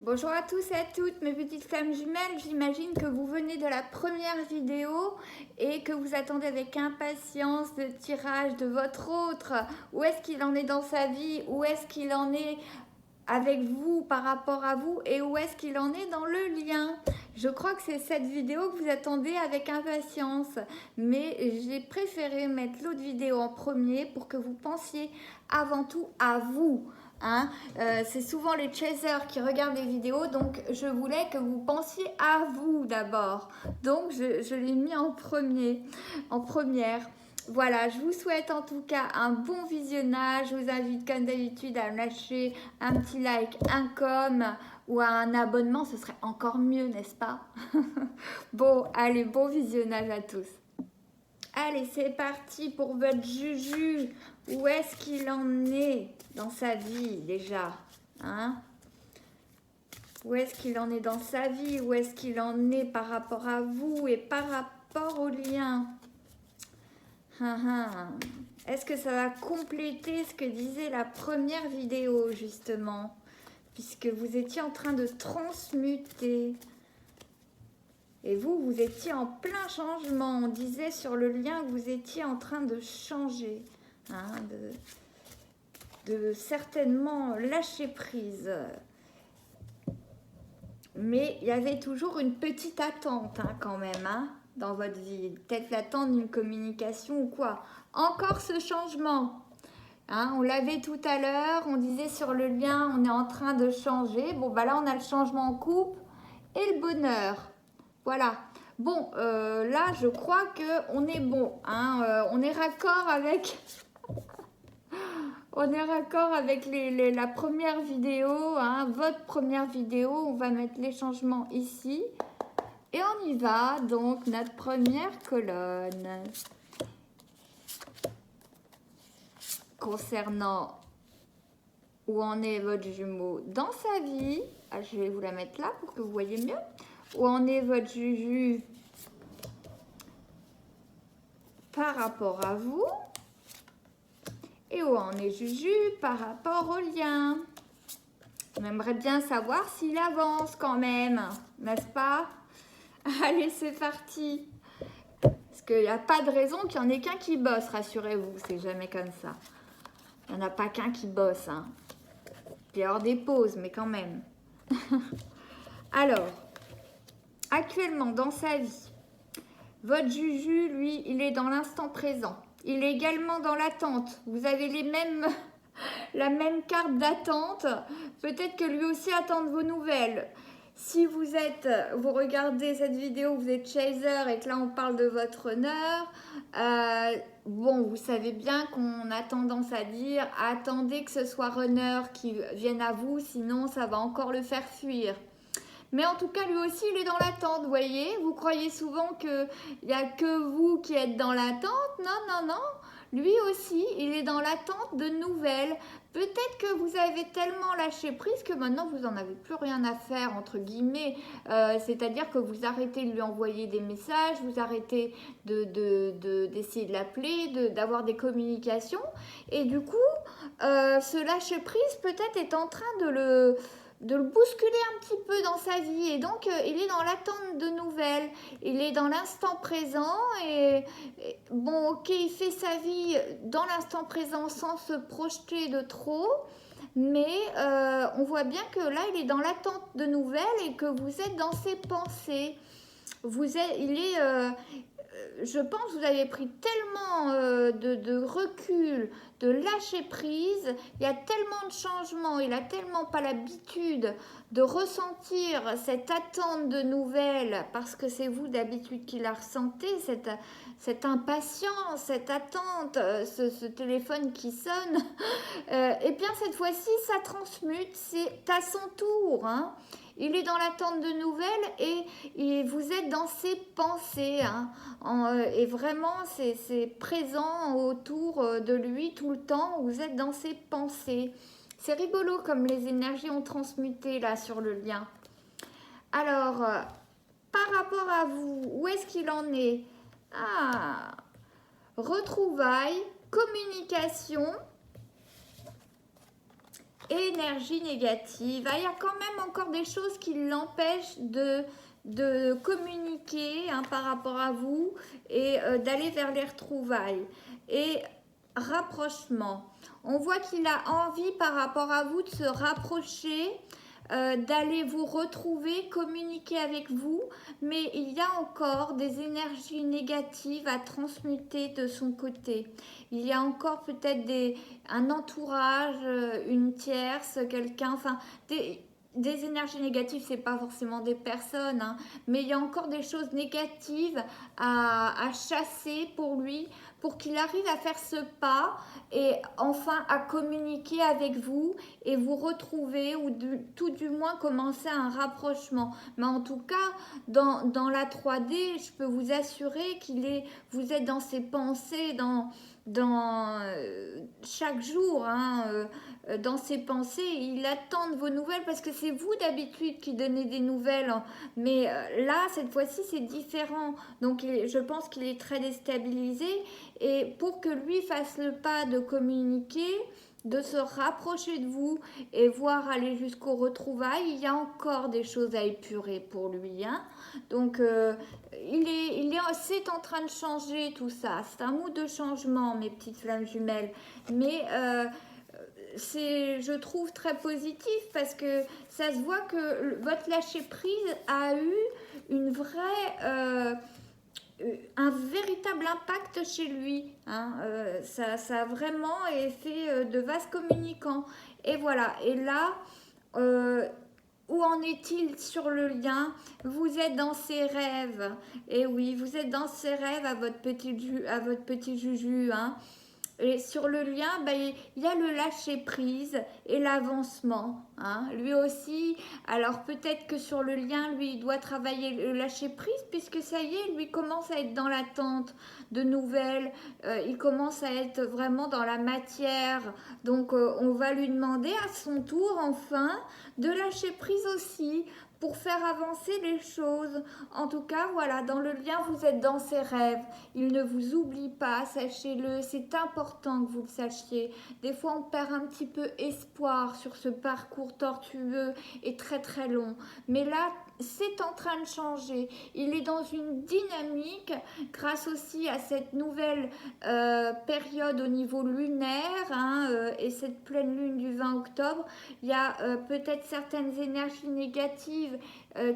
Bonjour à tous et à toutes mes petites flammes jumelles, j'imagine que vous venez de la première vidéo et que vous attendez avec impatience le tirage de votre autre. Où est-ce qu'il en est dans sa vie? Où est-ce qu'il en est avec vous par rapport à vous? Et où est-ce qu'il en est dans le lien? Je crois que c'est cette vidéo que vous attendez avec impatience, mais j'ai préféré mettre l'autre vidéo en premier pour que vous pensiez avant tout à vous. Hein, c'est souvent les chasers qui regardent les vidéos, donc je voulais que vous pensiez à vous d'abord. Donc je l'ai mis en première. Voilà, je vous souhaite en tout cas un bon visionnage. Je vous invite comme d'habitude à lâcher un petit like, un com ou un abonnement, ce serait encore mieux, n'est-ce pas? Bon, allez, bon visionnage à tous. Allez, c'est parti pour votre Juju. Où est-ce qu'il en est dans sa vie déjà, hein? Où est-ce qu'il en est dans sa vie? Où est-ce qu'il en est par rapport à vous et par rapport au lien? Est-ce que ça va compléter ce que disait la première vidéo justement? Puisque vous étiez en train de transmuter. Et vous étiez en plein changement. On disait sur le lien que vous étiez en train de changer. Hein, de certainement lâcher prise. Mais il y avait toujours une petite attente quand même dans votre vie. Peut-être l'attente d'une communication ou quoi. Encore ce changement. On l'avait tout à l'heure, on disait sur le lien, on est en train de changer. Bon, bah là, on a le changement en couple et le bonheur. Voilà. Bon, là, je crois qu'on est bon. On est raccord avec... On est raccord avec la première vidéo, votre première vidéo. On va mettre les changements ici. Et on y va, donc, notre première colonne. Concernant où en est votre jumeau dans sa vie. Je vais vous la mettre là pour que vous voyez mieux. Où en est votre Juju par rapport à vous. Et où en est Juju par rapport au lien. On aimerait bien savoir s'il avance quand même, n'est-ce pas? Allez, c'est parti. Parce qu'il n'y a pas de raison qu'il n'y en ait qu'un qui bosse, rassurez-vous, c'est jamais comme ça. Il n'y en a pas qu'un qui bosse. Il y a des pauses, mais quand même. Alors, actuellement dans sa vie, votre Juju, lui, il est dans l'instant présent. Il est également dans l'attente. Vous avez la même carte d'attente. Peut-être que lui aussi attend de vos nouvelles. Si vous regardez cette vidéo, vous êtes chaser et que là on parle de votre honneur, bon, vous savez bien qu'on a tendance à dire attendez que ce soit runner qui vienne à vous, sinon ça va encore le faire fuir. Mais en tout cas, lui aussi, il est dans l'attente, vous voyez. Vous croyez souvent qu'il n'y a que vous qui êtes dans l'attente. Non, non, non. Lui aussi, il est dans l'attente de nouvelles. Peut-être que vous avez tellement lâché prise que maintenant, vous n'en avez plus rien à faire, entre guillemets. C'est-à-dire que vous arrêtez de lui envoyer des messages, vous arrêtez d'essayer de l'appeler, d'avoir des communications. Et du coup, ce lâcher prise, peut-être, est en train de le bousculer un petit peu dans sa vie. Et donc, il est dans l'attente de nouvelles. Il est dans l'instant présent. Et bon, ok, il fait sa vie dans l'instant présent sans se projeter de trop. Mais on voit bien que là, il est dans l'attente de nouvelles et que vous êtes dans ses pensées. Je pense que vous avez pris tellement de recul, de lâcher prise, il y a tellement de changements, il n'a tellement pas l'habitude de ressentir cette attente de nouvelles, parce que c'est vous d'habitude qui la ressentez, cette impatience, cette attente, ce téléphone qui sonne, et bien cette fois-ci, ça transmute, c'est à son tour, Il est dans l'attente de nouvelles et vous êtes dans ses pensées. Et vraiment, c'est présent autour de lui tout le temps. Vous êtes dans ses pensées. C'est rigolo comme les énergies ont transmuté là sur le lien. Alors, par rapport à vous, où est-ce qu'il en est? Retrouvailles, communication énergie négative. Ah, il y a quand même encore des choses qui l'empêchent de communiquer hein, par rapport à vous et d'aller vers les retrouvailles. Et rapprochement. On voit qu'il a envie par rapport à vous de se rapprocher, d'aller vous retrouver, communiquer avec vous, mais il y a encore des énergies négatives à transmuter de son côté. Il y a encore peut-être un entourage, une tierce, quelqu'un, enfin des énergies négatives, c'est pas forcément des personnes, hein, mais il y a encore des choses négatives à chasser pour lui, pour qu'il arrive à faire ce pas et enfin à communiquer avec vous et vous retrouver ou tout du moins commencer un rapprochement. Mais en tout cas, dans la 3D, je peux vous assurer vous êtes dans ses pensées, dans chaque jour, hein, dans ses pensées, il attend de vos nouvelles parce que c'est vous d'habitude qui donnez des nouvelles, hein. Mais là, cette fois-ci, c'est différent. Donc, je pense qu'il est très déstabilisé et pour que lui fasse le pas de communiquer, de se rapprocher de vous et voir aller jusqu'au retrouvailles, il y a encore des choses à épurer pour lui, hein. Donc c'est en train de changer tout ça, c'est un mood de changement mes petites flammes jumelles, mais c'est, je trouve, très positif parce que ça se voit que votre lâcher prise a eu une vraie un véritable impact chez lui, hein. Ça a vraiment fait de vases communicants. Et voilà, et là, où en est-il sur le lien? Vous êtes dans ses rêves. Et oui, vous êtes dans ses rêves à votre petit Juju, hein. Et sur le lien, il y a le lâcher prise et l'avancement, hein. Lui aussi, alors peut-être que sur le lien, lui, il doit travailler le lâcher prise puisque ça y est, lui commence à être dans l'attente de nouvelles, il commence à être vraiment dans la matière. Donc on va lui demander à son tour enfin de lâcher prise aussi pour faire avancer les choses. En tout cas, voilà, dans le lien, vous êtes dans ses rêves. Il ne vous oublie pas, sachez-le, c'est important que vous le sachiez. Des fois, on perd un petit peu espoir sur ce parcours tortueux et très très long. Mais là, c'est en train de changer. Il est dans une dynamique grâce aussi à cette nouvelle période au niveau lunaire, hein, et cette pleine lune du 20 octobre. Il y a peut-être certaines énergies négatives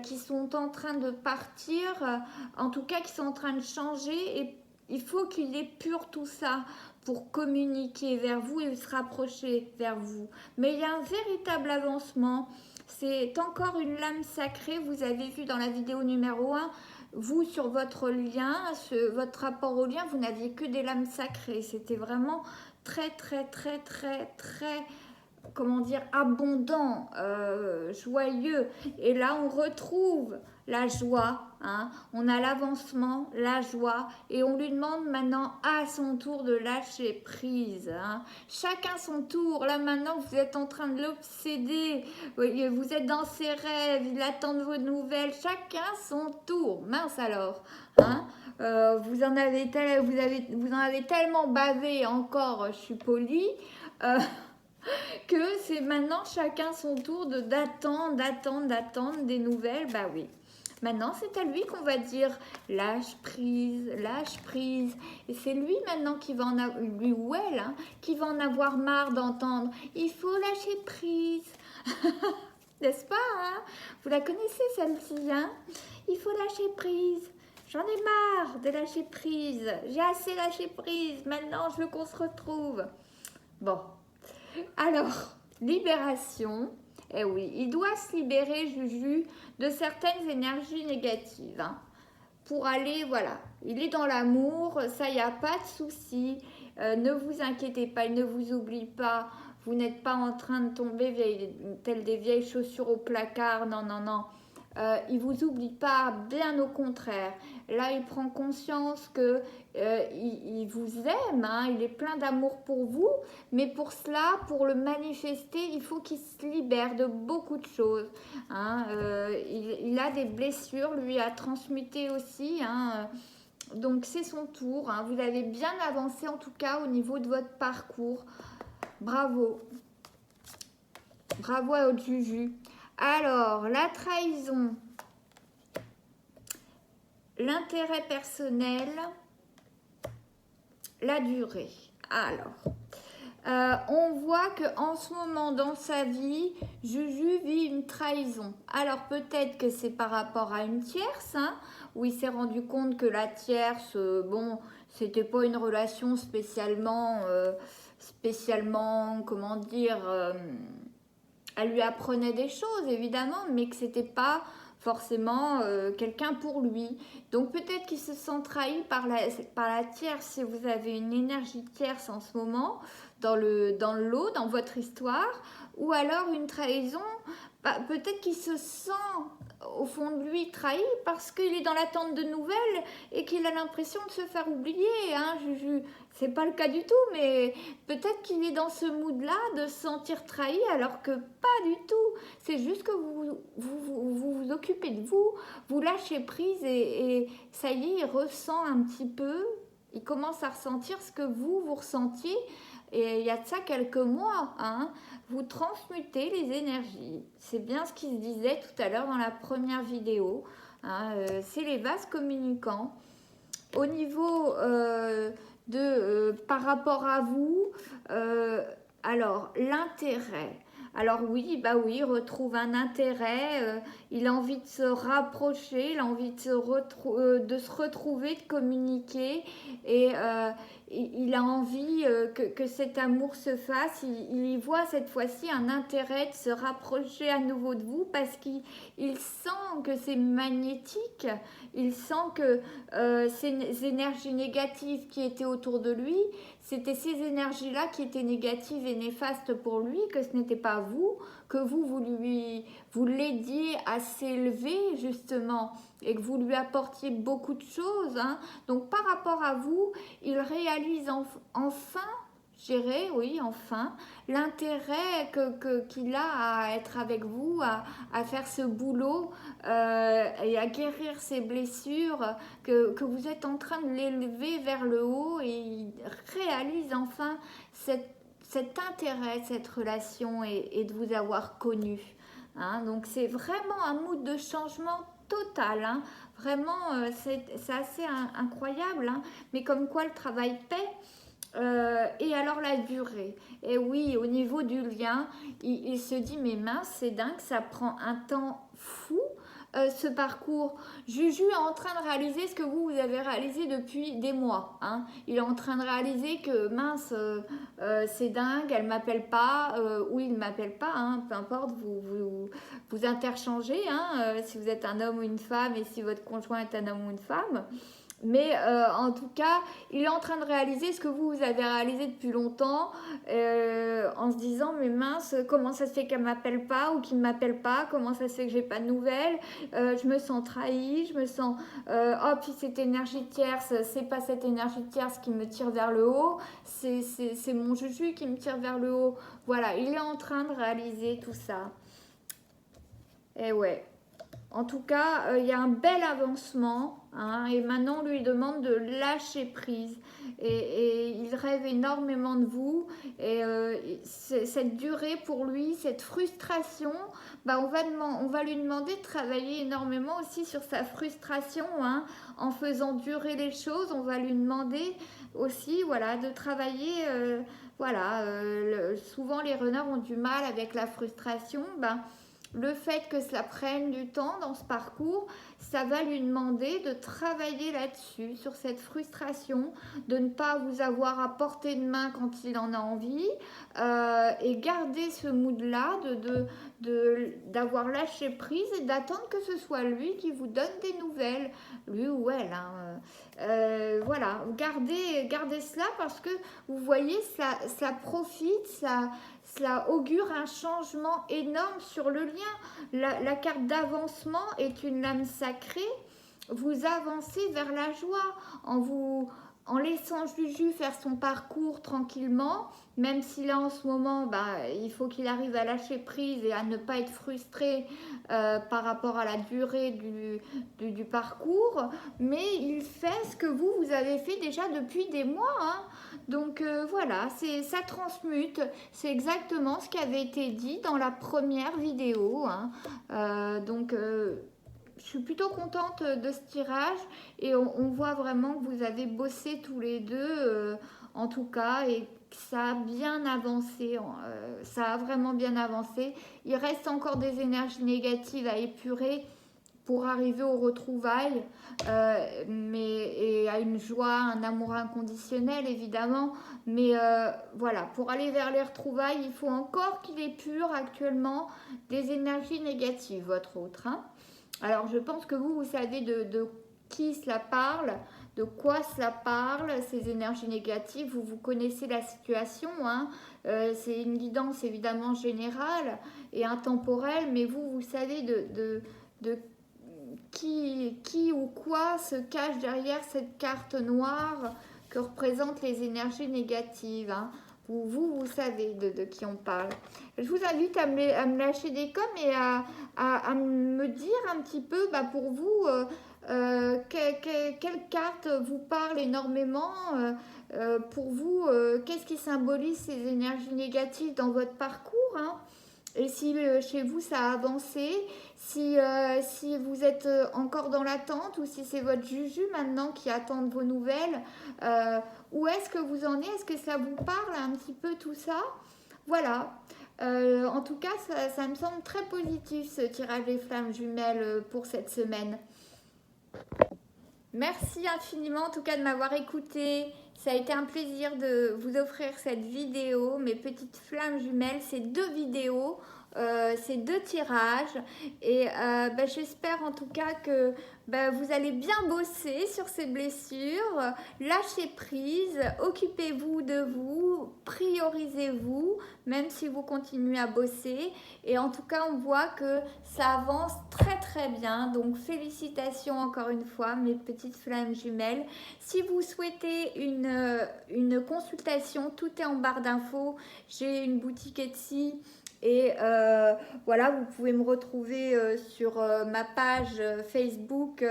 qui sont en train de partir, en tout cas qui sont en train de changer et il faut qu'il épure tout ça pour communiquer vers vous et se rapprocher vers vous. Mais il y a un véritable avancement. C'est encore une lame sacrée, vous avez vu dans la vidéo numéro 1, vous sur votre lien, votre rapport au lien, vous n'aviez que des lames sacrées. C'était vraiment très très très très très, comment dire, abondant, joyeux. Et là, on retrouve la joie, hein. On a l'avancement, la joie, et on lui demande maintenant à son tour de lâcher prise, hein. Chacun son tour. Là, maintenant, vous êtes en train de l'obséder. Vous êtes dans ses rêves, il attend de vos nouvelles. Chacun son tour. Mince alors, hein. Vous en avez tellement bavé encore, je suis polie. Que c'est maintenant chacun son tour d'attendre des nouvelles. Bah oui. Maintenant, c'est à lui qu'on va dire lâche prise, lâche prise. Et c'est lui maintenant qui va en avoir, lui ou elle, hein, qui va en avoir marre d'entendre. Il faut lâcher prise. N'est-ce pas, hein? Vous la connaissez celle-ci, hein? Il faut lâcher prise. J'en ai marre de lâcher prise. J'ai assez lâché prise. Maintenant, je veux qu'on se retrouve. Bon. Alors, libération. Eh oui, il doit se libérer, Juju, de certaines énergies négatives, hein, pour aller, voilà, il est dans l'amour, ça, il n'y a pas de souci. Ne vous inquiétez pas, il ne vous oublie pas. Vous n'êtes pas en train de tomber telles des vieilles chaussures au placard. Non, non, non. Il vous oublie pas, bien au contraire. Là, il prend conscience que il vous aime, hein, il est plein d'amour pour vous, mais pour cela, pour le manifester, il faut qu'il se libère de beaucoup de choses, hein. Il a des blessures, lui a transmuté aussi, hein, donc c'est son tour, hein. Vous avez bien avancé en tout cas au niveau de votre parcours. Bravo. Bravo à votre Juju. Alors, la trahison, l'intérêt personnel, la durée. Alors, on voit qu'en ce moment dans sa vie, Juju vit une trahison. Alors peut-être que c'est par rapport à une tierce, hein, où il s'est rendu compte que la tierce, bon, c'était pas une relation spécialement, comment dire, elle lui apprenait des choses évidemment, mais que c'était pas forcément quelqu'un pour lui. Donc peut-être qu'il se sent trahi par la tierce, si vous avez une énergie tierce en ce moment, dans le lot, dans votre histoire, ou alors une trahison, peut-être qu'il se sent au fond de lui trahi parce qu'il est dans l'attente de nouvelles et qu'il a l'impression de se faire oublier, hein, Juju. C'est pas le cas du tout, mais peut-être qu'il est dans ce mood-là de se sentir trahi alors que pas du tout. C'est juste que vous occupez de vous, vous lâchez prise et ça y est, il ressent un petit peu, il commence à ressentir ce que vous ressentiez. Et il y a de ça quelques mois, hein, vous transmutez les énergies. C'est bien ce qui se disait tout à l'heure dans la première vidéo. Hein, c'est les vases communicants. Au niveau par rapport à vous, alors l'intérêt. Alors oui, bah oui, il retrouve un intérêt, il a envie de se rapprocher, il a envie de se retrouver, de communiquer et il a envie que cet amour se fasse. Il y voit cette fois-ci un intérêt de se rapprocher à nouveau de vous parce qu'il sent que c'est magnétique, il sent que ces énergies négatives qui étaient autour de lui, c'était ces énergies-là qui étaient négatives et néfastes pour lui, que ce n'était pas vous, que vous l'aidiez à s'élever justement et que vous lui apportiez beaucoup de choses. Hein. Donc par rapport à vous, il réalise enfin, je dirais, oui, enfin, l'intérêt qu'il a à être avec vous, à faire ce boulot et à guérir ses blessures, que vous êtes en train de l'élever vers le haut et il réalise enfin cet intérêt, cette relation et de vous avoir connu. Hein. Donc c'est vraiment un mood de changement total. Hein. Vraiment, c'est assez incroyable. Hein. Mais comme quoi le travail paie. Et alors la durée. Et oui, au niveau du lien, il se dit mais mince, c'est dingue, ça prend un temps fou. Ce parcours, Juju est en train de réaliser ce que vous avez réalisé depuis des mois. Hein. Il est en train de réaliser que mince, c'est dingue, elle m'appelle pas, ou il ne m'appelle pas, hein, peu importe, vous interchangez, hein, si vous êtes un homme ou une femme et si votre conjoint est un homme ou une femme. Mais en tout cas, il est en train de réaliser ce que vous avez réalisé depuis longtemps en se disant mais mince, comment ça se fait qu'elle ne m'appelle pas ou qu'il ne m'appelle pas, comment ça se fait que j'ai pas de nouvelles, je me sens trahie, je me sens oh puis cette énergie tierce, c'est pas cette énergie tierce qui me tire vers le haut, c'est mon Juju qui me tire vers le haut. Voilà, il est en train de réaliser tout ça. Et ouais. En tout cas, il y a un bel avancement, hein, et maintenant on lui demande de lâcher prise. Et il rêve énormément de vous. Et cette durée pour lui, cette frustration, bah on va lui demander de travailler énormément aussi sur sa frustration, hein, en faisant durer les choses. On va lui demander aussi voilà, de travailler. Souvent les runners ont du mal avec la frustration. Le fait que cela prenne du temps dans ce parcours, ça va lui demander de travailler là-dessus, sur cette frustration, de ne pas vous avoir à portée de main quand il en a envie, et garder ce mood-là d'avoir lâché prise et d'attendre que ce soit lui qui vous donne des nouvelles, lui ou elle. Hein. Voilà, gardez cela parce que vous voyez, ça profite, cela augure un changement énorme sur le lien. La carte d'avancement est une lame sacrée. Vous avancez vers la joie en vous en laissant Juju faire son parcours tranquillement, même si là en ce moment, il faut qu'il arrive à lâcher prise et à ne pas être frustré par rapport à la durée du parcours, mais il fait ce que vous avez fait déjà depuis des mois, hein. Donc voilà, ça transmute, c'est exactement ce qui avait été dit dans la première vidéo, hein. Je suis plutôt contente de ce tirage et on voit vraiment que vous avez bossé tous les deux, en tout cas, et que ça a bien avancé, ça a vraiment bien avancé. Il reste encore des énergies négatives à épurer pour arriver aux retrouvailles, et à une joie, un amour inconditionnel évidemment, mais voilà, pour aller vers les retrouvailles, il faut encore qu'il épure actuellement des énergies négatives, votre autre, hein. Alors, je pense que vous savez de qui cela parle, de quoi cela parle, ces énergies négatives. Vous connaissez la situation, hein. C'est une guidance évidemment générale et intemporelle, mais vous savez de qui ou quoi se cache derrière cette carte noire que représentent les énergies négatives, hein. Vous savez de qui on parle. Je vous invite à me lâcher des coms et à me dire un petit peu, pour vous, quelle carte vous parle énormément, pour vous, qu'est-ce qui symbolise ces énergies négatives dans votre parcours, hein. Et si chez vous ça a avancé, si vous êtes encore dans l'attente ou si c'est votre Juju maintenant qui attend vos nouvelles, où est-ce que vous en êtes? Est-ce que ça vous parle un petit peu tout ça? Voilà. En tout cas, ça me semble très positif ce tirage des flammes jumelles pour cette semaine. Merci infiniment en tout cas de m'avoir écouté. Ça a été un plaisir de vous offrir cette vidéo, mes petites flammes jumelles, ces 2 vidéos, ces 2 tirages. Et j'espère en tout cas que vous allez bien bosser sur ces blessures, lâchez prise, occupez-vous de vous, priorisez-vous, même si vous continuez à bosser. Et en tout cas, on voit que ça avance très très bien. Donc félicitations encore une fois, mes petites flammes jumelles. Si vous souhaitez une consultation, tout est en barre d'infos. J'ai une boutique Etsy. Et voilà, vous pouvez me retrouver sur ma page Facebook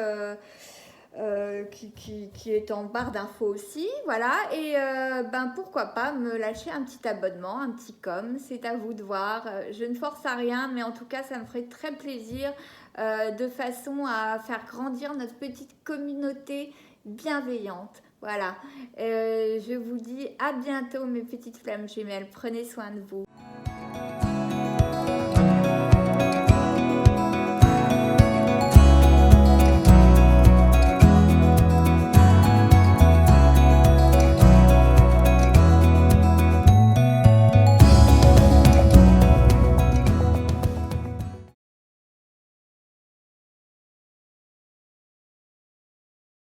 qui est en barre d'infos aussi. Voilà, et pourquoi pas me lâcher un petit abonnement, un petit com, c'est à vous de voir. Je ne force à rien, mais en tout cas, ça me ferait très plaisir de façon à faire grandir notre petite communauté bienveillante. Voilà, je vous dis à bientôt mes petites flammes jumelles, prenez soin de vous.